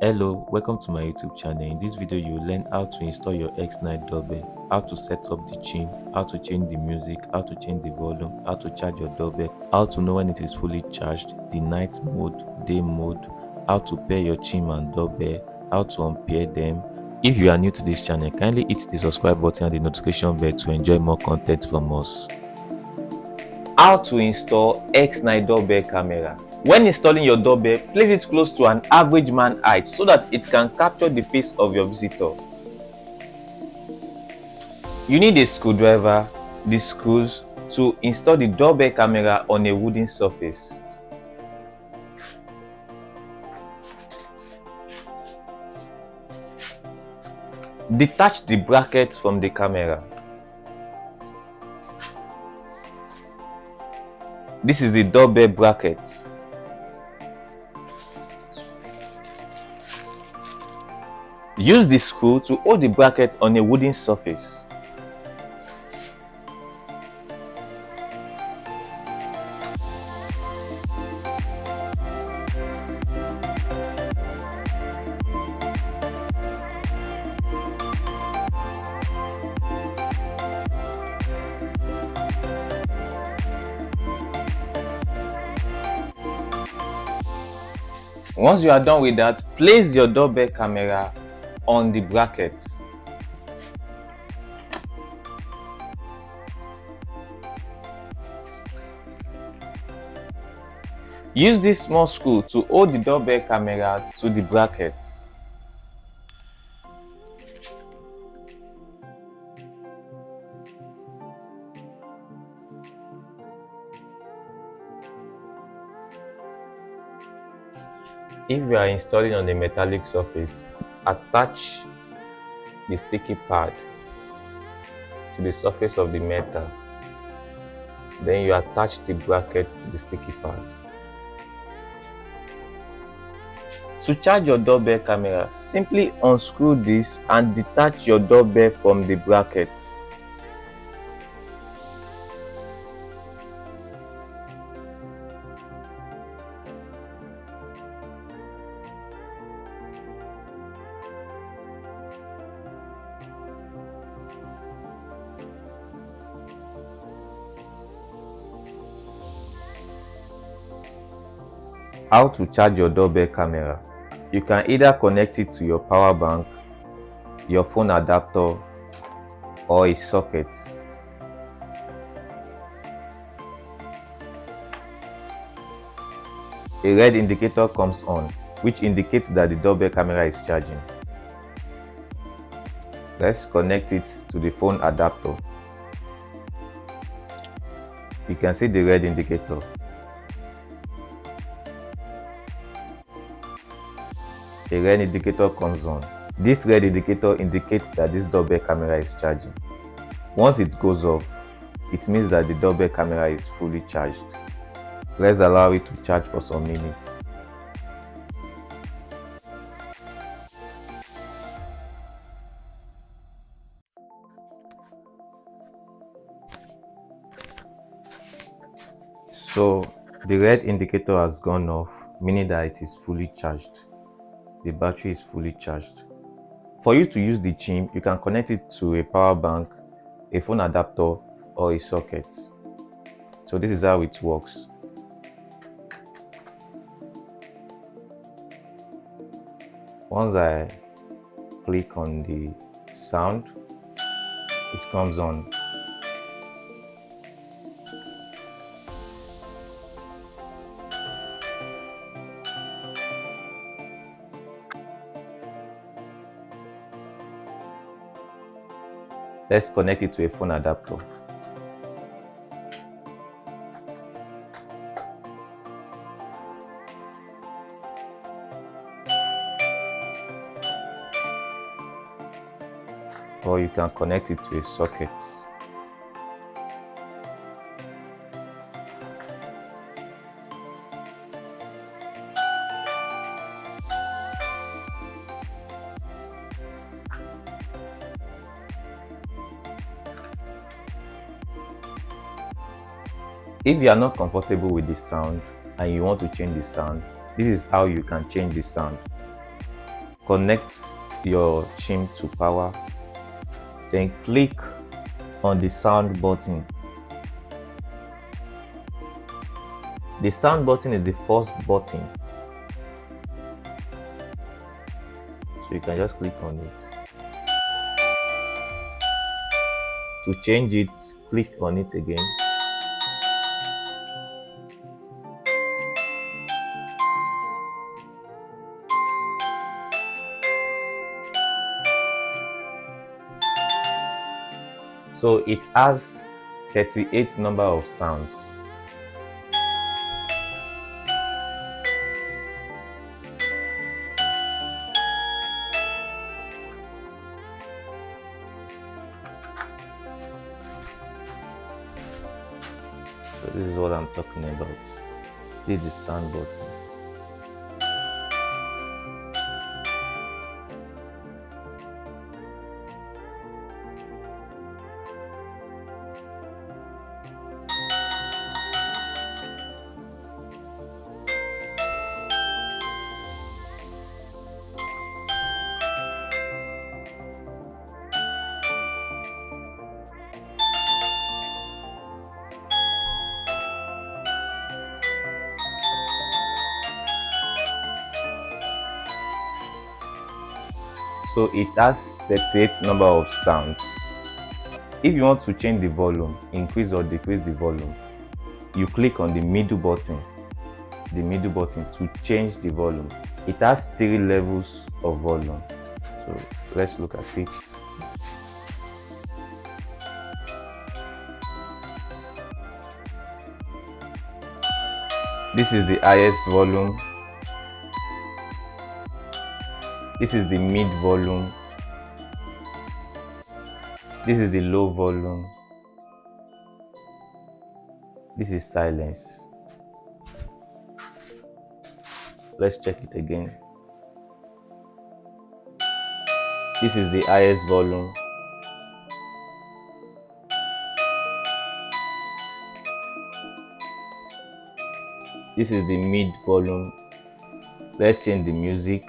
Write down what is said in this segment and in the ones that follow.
Hello, welcome to my YouTube channel. In this video, you will learn how to install your X9 Doorbell, how to set up the chime, how to change the music, how to change the volume, how to charge your doorbell, how to know when it is fully charged, the night mode, day mode, how to pair your chime and doorbell, how to unpair them. If you are new to this channel, kindly hit the subscribe button and the notification bell to enjoy more content from us. How to install X9 doorbell camera. When installing your doorbell, place it close to an average man height so that it can capture the face of your visitor. You need a screwdriver, the screws to install the doorbell camera on a wooden surface. Detach the bracket from the camera. This is the doorbell bracket. Use the screw to hold the bracket on a wooden surface. Once you are done with that, place your doorbell camera on the bracket. Use this small screw to hold the doorbell camera to the bracket. If you are installing on a metallic surface, attach the sticky pad to the surface of the metal. Then you attach the bracket to the sticky pad. To charge your doorbell camera, simply unscrew this and detach your doorbell from the bracket. How to charge your doorbell camera. You can either connect it to your power bank, your phone adapter, or a socket. A red indicator comes on, which indicates that the doorbell camera is charging. Let's connect it to the phone adapter. You can see the red indicator. A red indicator comes on. This red indicator indicates that this doorbell camera is charging. Once it goes off, it means that the doorbell camera is fully charged. Let's allow it to charge for some minutes. So the red indicator has gone off, meaning that it is fully charged. The battery is fully charged. For you to use the chime, you can connect it to a power bank, a phone adapter, or a socket. So this is how it works. Once I click on the sound, it comes on. Let's connect it to a phone adapter. Or you can connect it to a socket. If you are not comfortable with the sound and you want to change the sound, this is how you can change the sound. connect your Chime to power, then click on the sound button. The sound button is the first button, so you can just click on it. To change it, click on it again. So it has 38 number of sounds. So this is what I'm talking about. This is the sound button. So it has 38 number of sounds. If you want to change the volume, increase or decrease the volume, you click on the middle button to change the volume. It has 3 levels of volume. So let's look at it. This is the highest volume. This is the mid volume. This is the low volume. This is silence. Let's check it again. This is the highest volume. This is the mid volume. Let's change the music.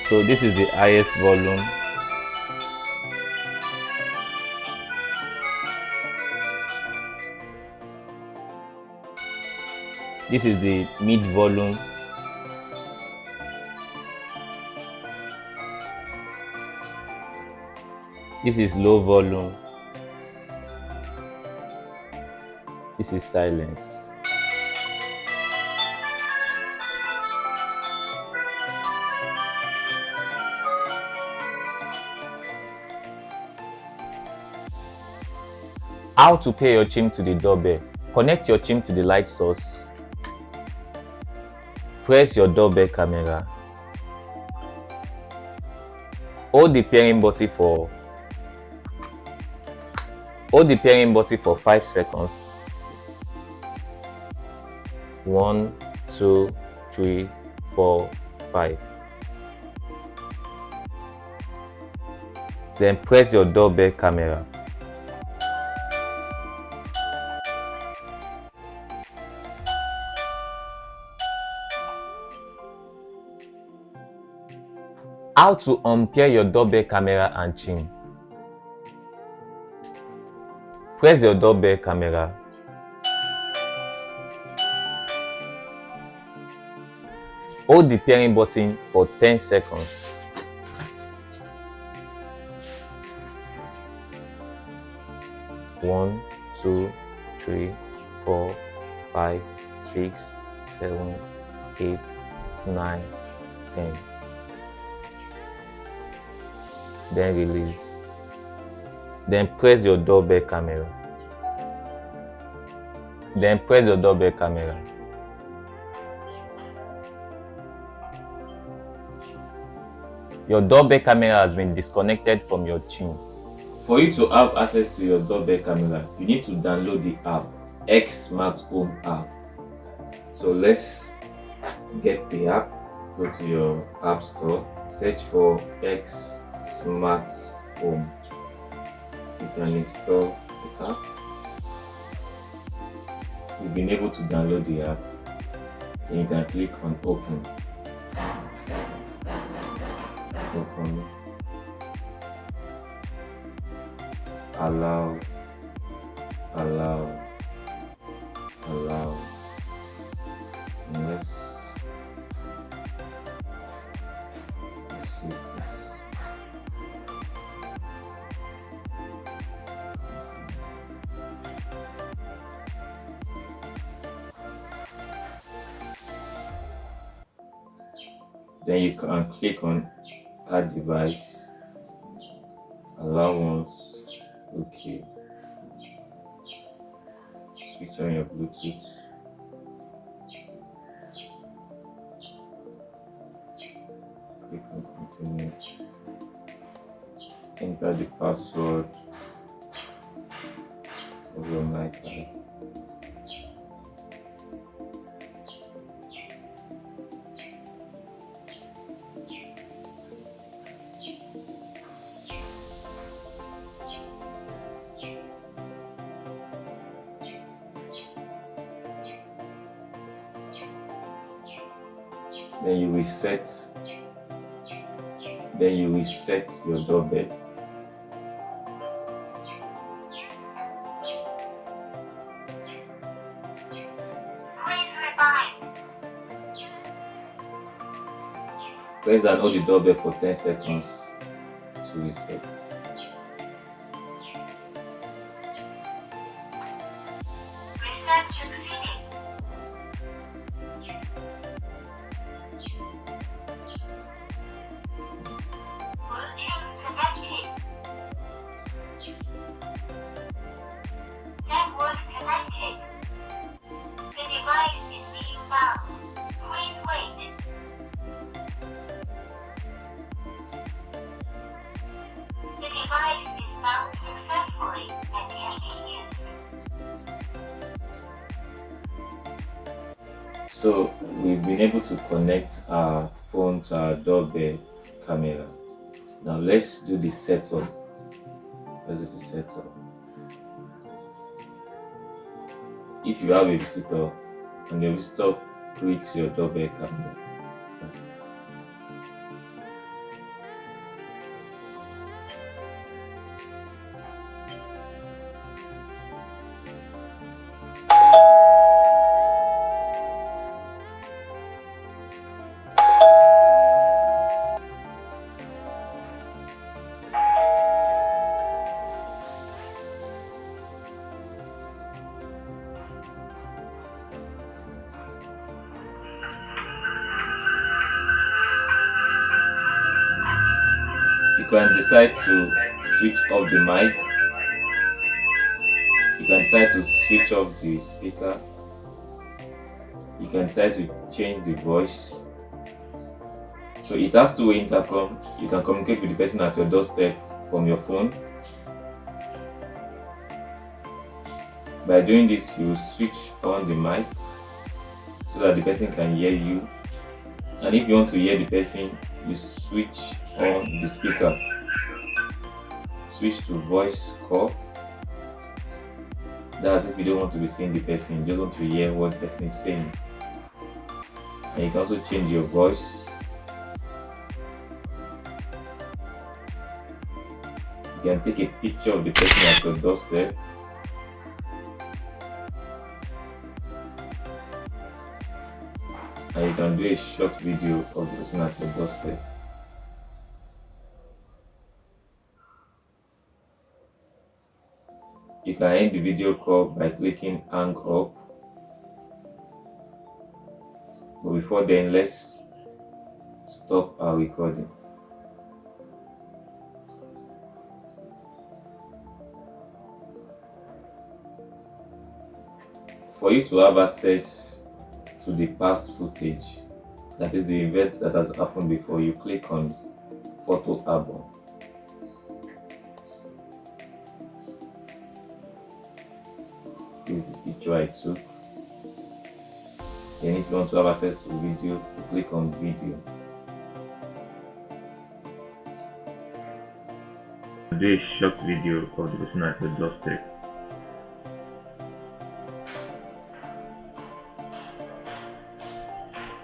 So this is the highest volume. This is the mid volume. This is low volume. This is silence. How to pair your Chime to the doorbell. Connect your Chime to the light source. Press your doorbell camera. Hold the pairing button for 5 seconds. 1, 2, 3, 4, 5. Then press your doorbell camera. How to unpair your doorbell camera and Chime. Press your doorbell camera. Hold the pairing button for 10 seconds. One, 2, 3, 4, 5, 6, 7, 8, 9, 10. Then release. Then press your doorbell camera. Your doorbell camera has been disconnected from your Chime. For you to have access to your doorbell camera, you need to download the app, X Smart Home app. So let's get the app. Go to your app store, search for X Smart Home. you can install the app. You've been able to download the app. Then you can click on open. Open. Allow. Let's use this. Then you can click on add device, allow once, okay. Switch on your Bluetooth. Click on continue. Enter the password of your iPad. Then you will set your doorbell. Press and hold the doorbell for 10 seconds to reset. So we've been able to connect our phone to our doorbell camera. Now let's do the setup. If you have a visitor and your visitor clicks your doorbell camera, you can decide to switch off the mic. You can decide to switch off the speaker. You can decide to change the voice. So it has two-way intercom. You can communicate with the person at your doorstep from your phone. By doing this, you switch on the mic so that the person can hear you. And if you want to hear the person, you switch on the speaker. Switch to voice call. That's if you don't want to be seeing the person, you just want to hear what the person is saying. And you can also change your voice. You can take a picture of the person at your doorstep. And you can do a short video of the person at your doorstep. You can end the video call by clicking hang up. But before then, let's stop our recording. For you to have access to the past footage, that is the events that has happened before, you click on photo album. This is the picture I took. Then if you want to have access to video, you click on video. do a short video of the person at your doorstep.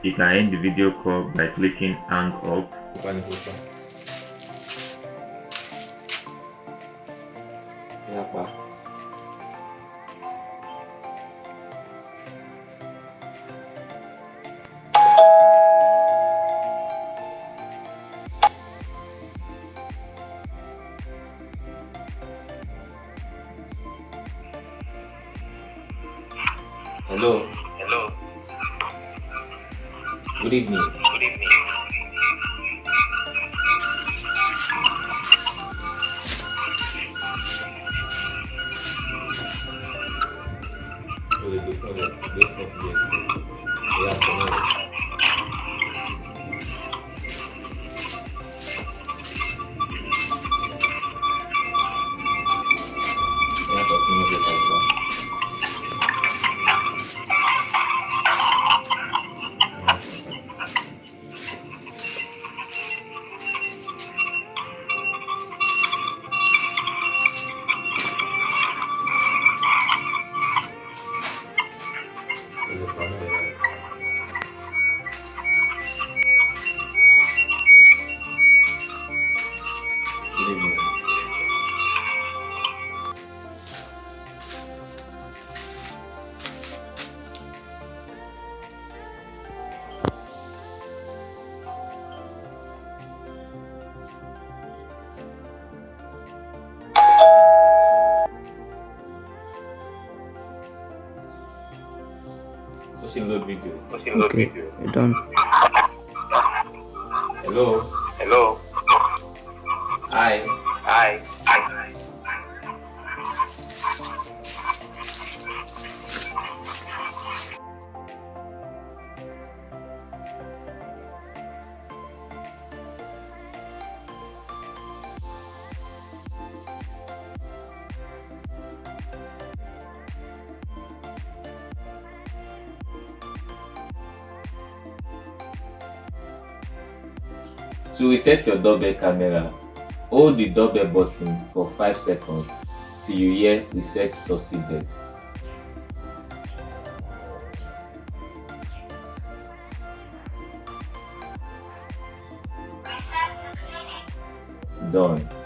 You can end the video call by clicking hang up. Hello. Hello. Good evening. Good evening. Load video. Okay, done. Hello. Hello. Hi. Hi. To reset your doorbell camera, hold the doorbell button for 5 seconds till you hear reset succeeded. Done.